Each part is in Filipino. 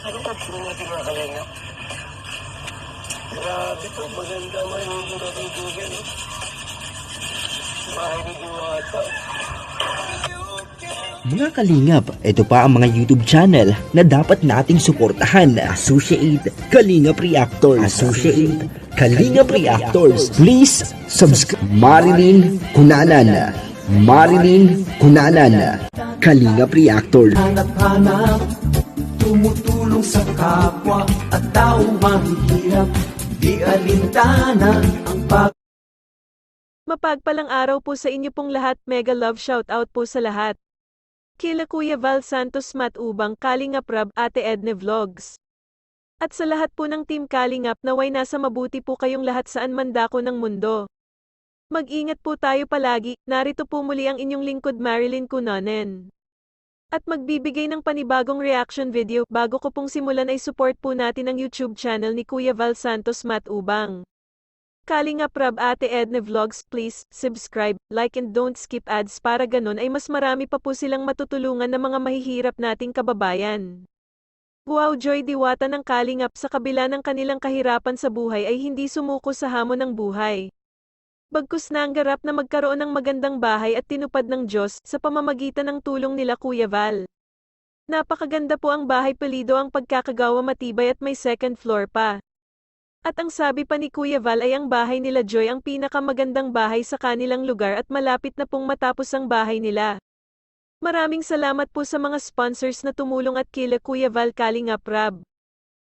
Ano pa tingin natin mga kalenga? Grabe po, maganda man yung mga kaibigan. Bahay ni Diwata. Mga kalingap, ito pa ang mga YouTube channel na dapat nating suportahan. Associate Kalingap Reactors. Associate Kalingap Reactors. Please subscribe. Marilyn Cunanan. Marilyn Cunanan. Kalingap Reactors. Hanap-hanap, tumutulong sa kapwa at taong mahihirap. Di alintana ang pag... Mapagpalang araw po sa inyo pong lahat. Mega love shoutout po sa lahat. Kila Kuya Val Santos Matubang, Kalingap Rab, Ate Edne Vlogs. At sa lahat po ng Team Kalingap, naway nasa mabuti po kayong lahat saan man dako ng mundo. Mag-ingat po tayo palagi. Narito po muli ang inyong lingkod Marilyn Cunanan. At magbibigay ng panibagong reaction video. Bago ko pong simulan ay support po natin ang YouTube channel ni Kuya Val Santos Matubang. Kalingap Rab, Ate Edne Vlogs, please subscribe, like and don't skip ads para ganun ay mas marami pa po silang matutulungan ng mga mahihirap nating kababayan. Wow, Joy Diwata ng Kalingap, sa kabila ng kanilang kahirapan sa buhay ay hindi sumuko sa hamon ng buhay. Bagkus nanggarap na magkaroon ng magandang bahay at tinupad ng Diyos sa pamamagitan ng tulong nila Kuya Val. Napakaganda po ang bahay, pulido ang pagkakagawa, matibay at may second floor pa. At ang sabi pa ni Kuya Val ay ang bahay nila Joy ang pinakamagandang bahay sa kanilang lugar at malapit na pong matapos ang bahay nila. Maraming salamat po sa mga sponsors na tumulong at kila Kuya Val Kalingap Rab.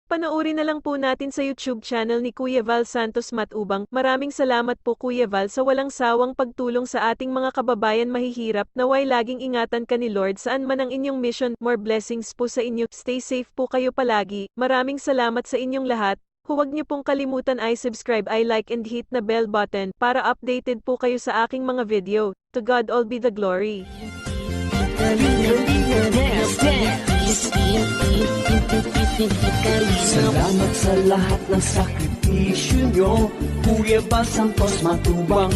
Panoorin na lang po natin sa YouTube channel ni Kuya Val Santos Matubang. Maraming salamat po Kuya Val sa walang sawang pagtulong sa ating mga kababayan mahihirap. Naway laging ingatan ka ni Lord saan man ang inyong mission. More blessings po sa inyo. Stay safe po kayo palagi. Maraming salamat sa inyong lahat. Huwag niyo pong kalimutan ay subscribe, ay like and hit na bell button para updated po kayo sa aking mga video. To God all be the glory. Salamat sa lahat ng sakripisyo nyo, Kuya Val Santos Matubang.